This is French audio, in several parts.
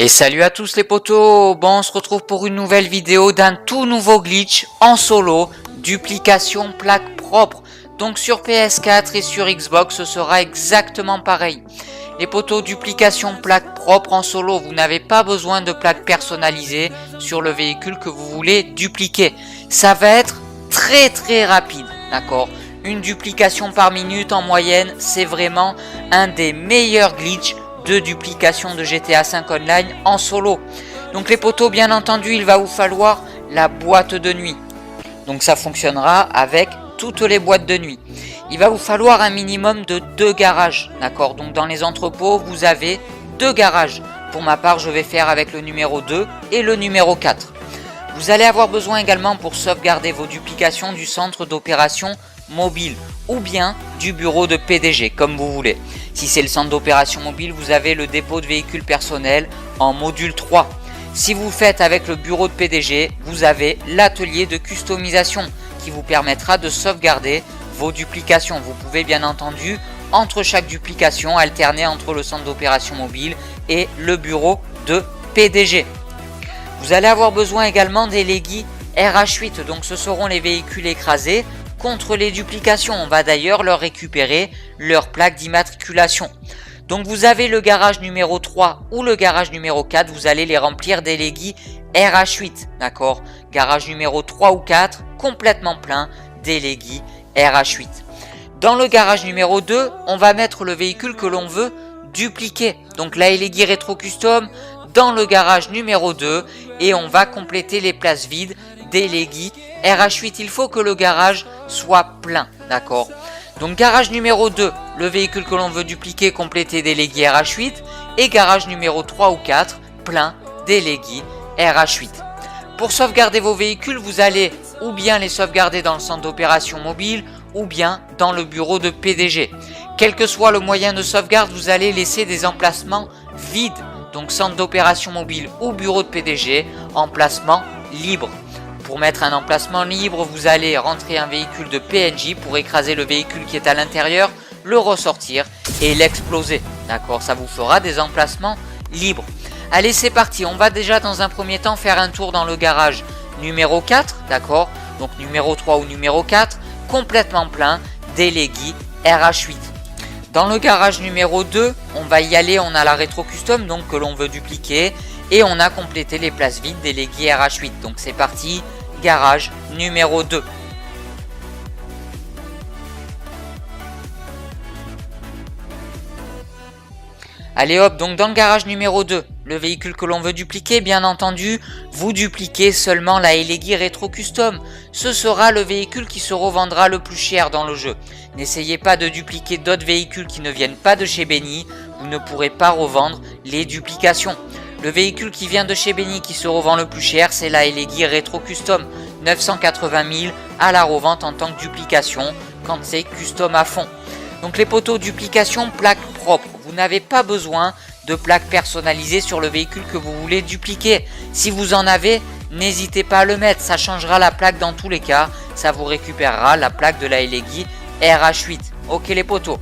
Et salut à tous les potos, bon on se retrouve pour une nouvelle vidéo d'un tout nouveau glitch en solo, duplication plaque propre. Donc sur PS4 et sur Xbox ce sera exactement pareil. Les potos, duplication plaque propre en solo, vous n'avez pas besoin de plaque personnalisée sur le véhicule que vous voulez dupliquer. Ça va être très rapide, d'accord? Une duplication par minute en moyenne, c'est vraiment un des meilleurs glitches de duplication de GTA 5 Online en solo. Donc les potos, bien entendu, il va vous falloir la boîte de nuit. Donc ça fonctionnera avec toutes les boîtes de nuit. Il va vous falloir un minimum de 2 garages, d'accord? Donc dans les entrepôts, vous avez 2 garages. Pour ma part, je vais faire avec le numéro 2 et le numéro 4. Vous allez avoir besoin également pour sauvegarder vos duplications du centre d'opération mobile ou bien du bureau de PDG, comme vous voulez. Si c'est le centre d'opération mobile, vous avez le dépôt de véhicules personnels en module 3. Si vous faites avec le bureau de PDG, vous avez l'atelier de customisation qui vous permettra de sauvegarder vos duplications. Vous pouvez bien entendu, entre chaque duplication, alterner entre le centre d'opération mobile et le bureau de PDG. Vous allez avoir besoin également des Leggy RH8, donc ce seront les véhicules écrasés contre les duplications. On va d'ailleurs leur récupérer leur plaque d'immatriculation. Donc vous avez le garage numéro 3 ou le garage numéro 4, vous allez les remplir des Leggy RH8, d'accord? Garage numéro 3 ou 4, complètement plein des Leggy RH8. Dans le garage numéro 2, on va mettre le véhicule que l'on veut dupliquer. Donc la Leggy Retro Custom dans le garage numéro 2 et on va compléter les places vides des Leggy RH8. Il faut que le garage soit plein, d'accord? Donc garage numéro 2, le véhicule que l'on veut dupliquer, compléter des Leggy RH8, et garage numéro 3 ou 4, plein des Leggy RH8. Pour sauvegarder vos véhicules, vous allez ou bien les sauvegarder dans le centre d'opération mobile ou bien dans le bureau de PDG. Quel que soit le moyen de sauvegarde, vous allez laisser des emplacements vides, donc centre d'opération mobile ou bureau de PDG, emplacement libre. Pour mettre un emplacement libre, vous allez rentrer un véhicule de PNJ pour écraser le véhicule qui est à l'intérieur, le ressortir et l'exploser. D'accord, ça vous fera des emplacements libres. Allez, c'est parti. On va déjà dans un premier temps faire un tour dans le garage numéro 4, d'accord? Donc numéro 3 ou numéro 4, complètement plein des Leggy RH8. Dans le garage numéro 2, on va y aller, on a la Retro Custom donc que l'on veut dupliquer et on a complété les places vides des Leggy RH8. Donc c'est parti, garage numéro 2. Allez hop, donc dans le garage numéro 2, le véhicule que l'on veut dupliquer, bien entendu, vous dupliquez seulement la Leggy Retro Custom. Ce sera le véhicule qui se revendra le plus cher dans le jeu. N'essayez pas de dupliquer d'autres véhicules qui ne viennent pas de chez Benny, vous ne pourrez pas revendre les duplications. Le véhicule qui vient de chez Benny qui se revend le plus cher, c'est la Leggy Retro Custom. 980 000 à la revente en tant que duplication quand c'est custom à fond. Donc les poteaux, duplication plaque propre. Vous n'avez pas besoin de plaque personnalisée sur le véhicule que vous voulez dupliquer. Si vous en avez, n'hésitez pas à le mettre. Ça changera la plaque dans tous les cas. Ça vous récupérera la plaque de la Leggy RH8. Ok les poteaux.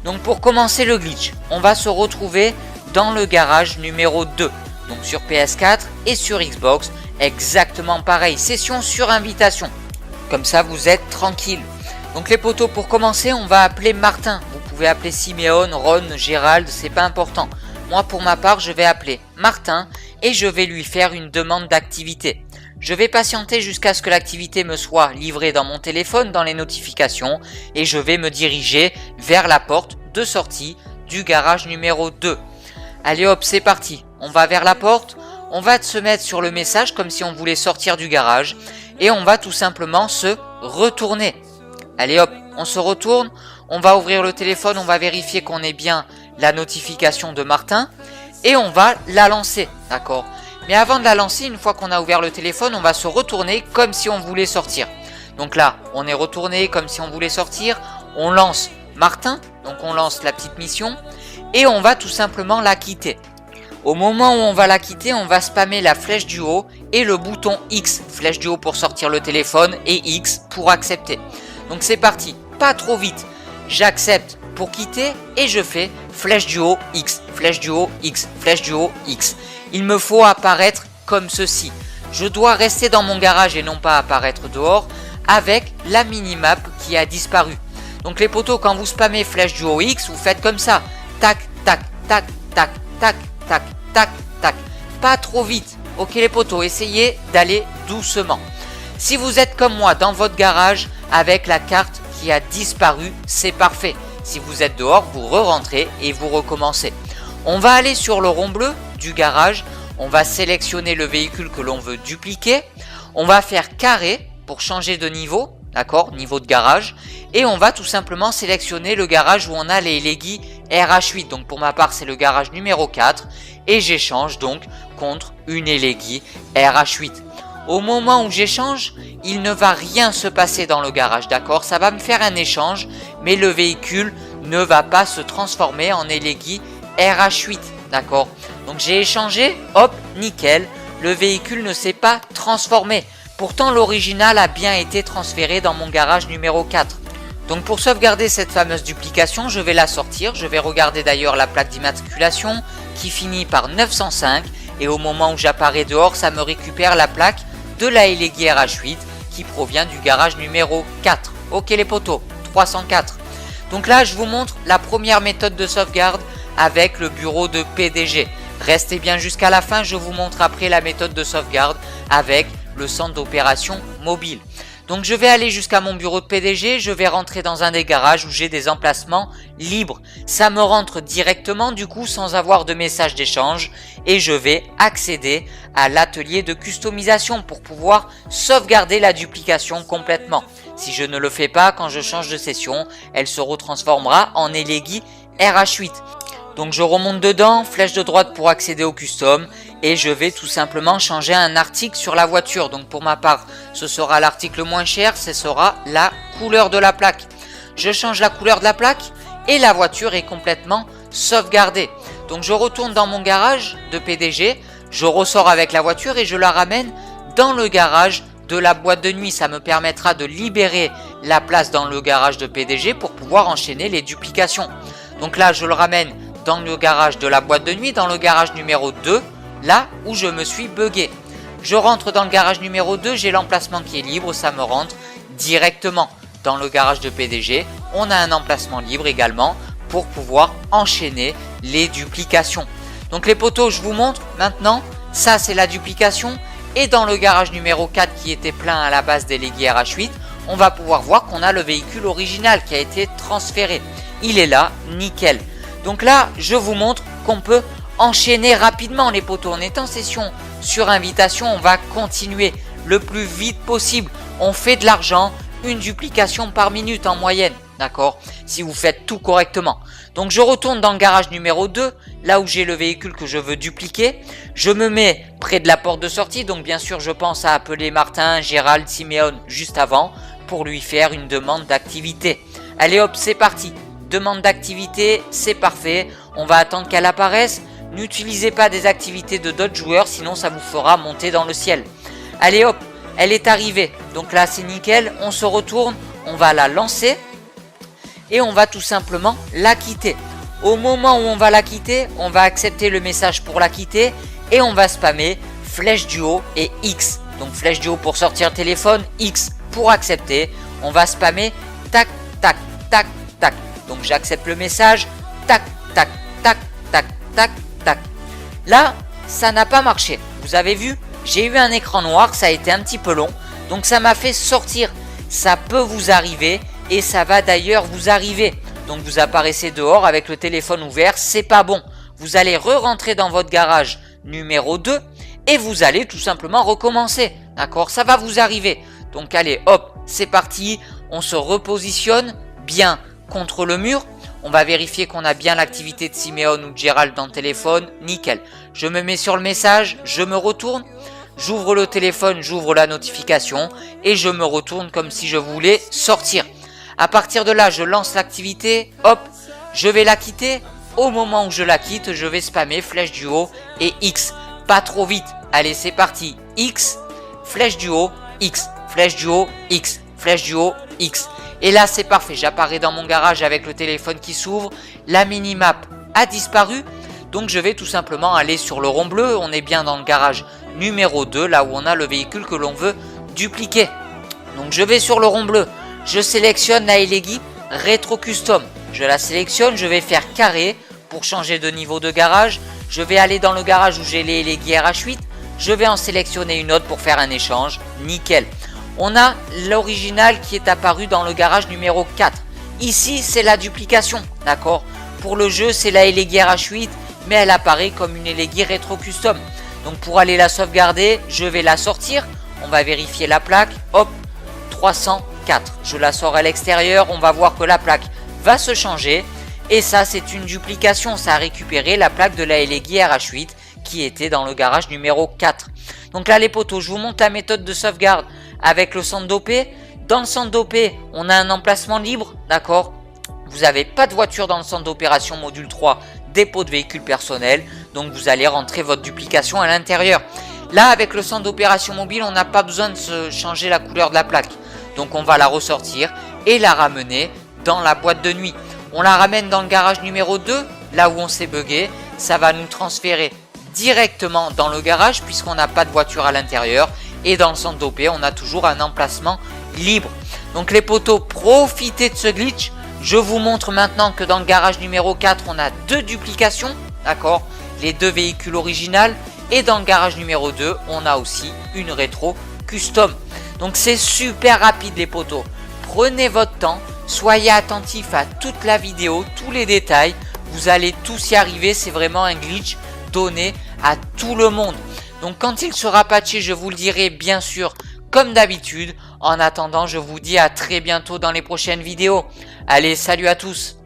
Donc pour commencer le glitch, on va se retrouver dans le garage numéro 2. Donc sur PS4 et sur Xbox, exactement pareil. Session sur invitation. Comme ça vous êtes tranquille. Donc les potos, pour commencer, on va appeler Martin. Vous pouvez appeler Siméon, Ron, Gérald, c'est pas important. Moi pour ma part, je vais appeler Martin et je vais lui faire une demande d'activité. Je vais patienter jusqu'à ce que l'activité me soit livrée dans mon téléphone, dans les notifications, et je vais me diriger vers la porte de sortie du garage numéro 2. Allez hop, c'est parti. On va vers la porte, on va se mettre sur le message comme si on voulait sortir du garage, et on va tout simplement se retourner. Allez hop, on se retourne, on va ouvrir le téléphone, on va vérifier qu'on ait bien la notification de Martin et on va la lancer, d'accord? Mais avant de la lancer, une fois qu'on a ouvert le téléphone, on va se retourner comme si on voulait sortir. Donc là, on est retourné comme si on voulait sortir, on lance Martin, donc on lance la petite mission et on va tout simplement la quitter. Au moment où on va la quitter, on va spammer la flèche du haut et le bouton X, flèche du haut pour sortir le téléphone et X pour accepter. Donc c'est parti, pas trop vite, j'accepte pour quitter et je fais flèche du haut, X, flèche du haut, X, flèche du haut, X. Il me faut apparaître comme ceci. Je dois rester dans mon garage et non pas apparaître dehors avec la minimap qui a disparu. Donc les potos, quand vous spammez flèche du haut X, vous faites comme ça. Tac, tac, tac, tac, tac, tac, tac, tac. Pas trop vite. Ok les potos, essayez d'aller doucement. Si vous êtes comme moi dans votre garage avec la carte qui a disparu, c'est parfait. Si vous êtes dehors, vous re-rentrez et vous recommencez. On va aller sur le rond bleu du garage. On va sélectionner le véhicule que l'on veut dupliquer. On va faire carré pour changer de niveau, d'accord, niveau de garage. Et on va tout simplement sélectionner le garage où on a les Elegy RH8. Donc pour ma part, c'est le garage numéro 4. Et j'échange donc contre une Elegy RH8. Au moment où j'échange, il ne va rien se passer dans le garage, d'accord? Ça va me faire un échange, mais le véhicule ne va pas se transformer en Elegy RH8, d'accord? Donc j'ai échangé, hop, nickel, le véhicule ne s'est pas transformé. Pourtant l'original a bien été transféré dans mon garage numéro 4. Donc pour sauvegarder cette fameuse duplication, je vais la sortir. Je vais regarder d'ailleurs la plaque d'immatriculation qui finit par 905. Et au moment où j'apparais dehors, ça me récupère la plaque de la Elegy RH8 qui provient du garage numéro 4. Ok les potos, 304. Donc là je vous montre la première méthode de sauvegarde avec le bureau de PDG. Restez bien jusqu'à la fin, je vous montre après la méthode de sauvegarde avec le centre d'opération mobile. Donc je vais aller jusqu'à mon bureau de PDG, je vais rentrer dans un des garages où j'ai des emplacements libres. Ça me rentre directement du coup sans avoir de message d'échange et je vais accéder à l'atelier de customisation pour pouvoir sauvegarder la duplication complètement. Si je ne le fais pas, quand je change de session, elle se retransformera en Elegy RH8. Donc je remonte dedans, flèche de droite pour accéder au custom et je vais tout simplement changer un article sur la voiture. Donc pour ma part, ce sera l'article moins cher, ce sera la couleur de la plaque. Je change la couleur de la plaque et la voiture est complètement sauvegardée. Donc je retourne dans mon garage de PDG, je ressors avec la voiture et je la ramène dans le garage de la boîte de nuit. Ça me permettra de libérer la place dans le garage de PDG pour pouvoir enchaîner les duplications. Donc là, je le ramène dans le garage de la boîte de nuit, dans le garage numéro 2, là où je me suis bugué. Je rentre dans le garage numéro 2, j'ai l'emplacement qui est libre, ça me rentre directement dans le garage de PDG. On a un emplacement libre également pour pouvoir enchaîner les duplications. Donc les potos, je vous montre maintenant, ça c'est la duplication. Et dans le garage numéro 4 qui était plein à la base des Elegy RH8, on va pouvoir voir qu'on a le véhicule original qui a été transféré. Il est là, nickel. Donc là, je vous montre qu'on peut enchaîner rapidement les potos. On est en session sur invitation, on va continuer le plus vite possible. On fait de l'argent, une duplication par minute en moyenne, d'accord? Si vous faites tout correctement. Donc je retourne dans le garage numéro 2, là où j'ai le véhicule que je veux dupliquer. Je me mets près de la porte de sortie, donc bien sûr je pense à appeler Martin, Gérald, Siméon juste avant pour lui faire une demande d'activité. Allez hop, c'est parti. Demande d'activité, c'est parfait. On va attendre qu'elle apparaisse. N'utilisez pas des activités de d'autres joueurs, sinon ça vous fera monter dans le ciel. Allez hop, elle est arrivée. Donc là c'est nickel, on se retourne, on va la lancer et on va tout simplement la quitter. Au moment où on va la quitter, on va accepter le message pour la quitter et on va spammer flèche du haut et X. Donc flèche du haut pour sortir le téléphone, X pour accepter. On va spammer tac, tac, tac, tac. Donc j'accepte le message, tac, tac, tac, tac, tac, tac. Là, ça n'a pas marché. Vous avez vu, j'ai eu un écran noir, ça a été un petit peu long. Donc ça m'a fait sortir. Ça peut vous arriver et ça va d'ailleurs vous arriver. Donc vous apparaissez dehors avec le téléphone ouvert, c'est pas bon. Vous allez re-rentrer dans votre garage numéro 2 et vous allez tout simplement recommencer. D'accord, ça va vous arriver. Donc allez, hop, c'est parti. On se repositionne bien contre le mur. On va vérifier qu'on a bien l'activité de Siméon ou de Gérald dans le téléphone. Nickel. Je me mets sur le message, je me retourne. J'ouvre le téléphone, j'ouvre la notification et je me retourne comme si je voulais sortir. À partir de là, je lance l'activité. Hop, je vais la quitter. Au moment où je la quitte, je vais spammer flèche du haut et X. Pas trop vite. Allez, c'est parti. X, flèche du haut, X, flèche du haut, X, flèche du haut, X. Et là, c'est parfait. J'apparais dans mon garage avec le téléphone qui s'ouvre. La minimap a disparu. Donc je vais tout simplement aller sur le rond bleu. On est bien dans le garage numéro 2, là où on a le véhicule que l'on veut dupliquer. Donc je vais sur le rond bleu. Je sélectionne la Elegy Retro Custom. Je la sélectionne, je vais faire carré pour changer de niveau de garage. Je vais aller dans le garage où j'ai les Elegy RH8. Je vais en sélectionner une autre pour faire un échange. Nickel. On a l'original qui est apparu dans le garage numéro 4. Ici, c'est la duplication, d'accord? Pour le jeu, c'est la Elegy RH8, mais elle apparaît comme une Elegy Retro Custom. Donc pour aller la sauvegarder, je vais la sortir. On va vérifier la plaque. Hop, 304. Je la sors à l'extérieur. On va voir que la plaque va se changer. Et ça, c'est une duplication. Ça a récupéré la plaque de la Elegy RH8 qui était dans le garage numéro 4. Donc là, les potos, je vous montre la méthode de sauvegarde avec le centre d'OP. Dans le centre d'OP, on a un emplacement libre, d'accord? Vous n'avez pas de voiture dans le centre d'opération module 3, dépôt de véhicule personnel. Donc vous allez rentrer votre duplication à l'intérieur. Là, avec le centre d'opération mobile, on n'a pas besoin de se changer la couleur de la plaque. Donc on va la ressortir et la ramener dans la boîte de nuit. On la ramène dans le garage numéro 2, là où on s'est bugué. Ça va nous transférer directement dans le garage puisqu'on n'a pas de voiture à l'intérieur. Et dans le centre d'OP, on a toujours un emplacement libre. Donc les potos, profitez de ce glitch. Je vous montre maintenant que dans le garage numéro 4, on a 2 duplications, d'accord? Les 2 véhicules originaux. Et dans le garage numéro 2, on a aussi une rétro custom. Donc c'est super rapide les potos. Prenez votre temps, soyez attentifs à toute la vidéo, tous les détails. Vous allez tous y arriver, c'est vraiment un glitch donné à tout le monde. Donc quand il sera patché, je vous le dirai bien sûr comme d'habitude. En attendant, je vous dis à très bientôt dans les prochaines vidéos. Allez, salut à tous!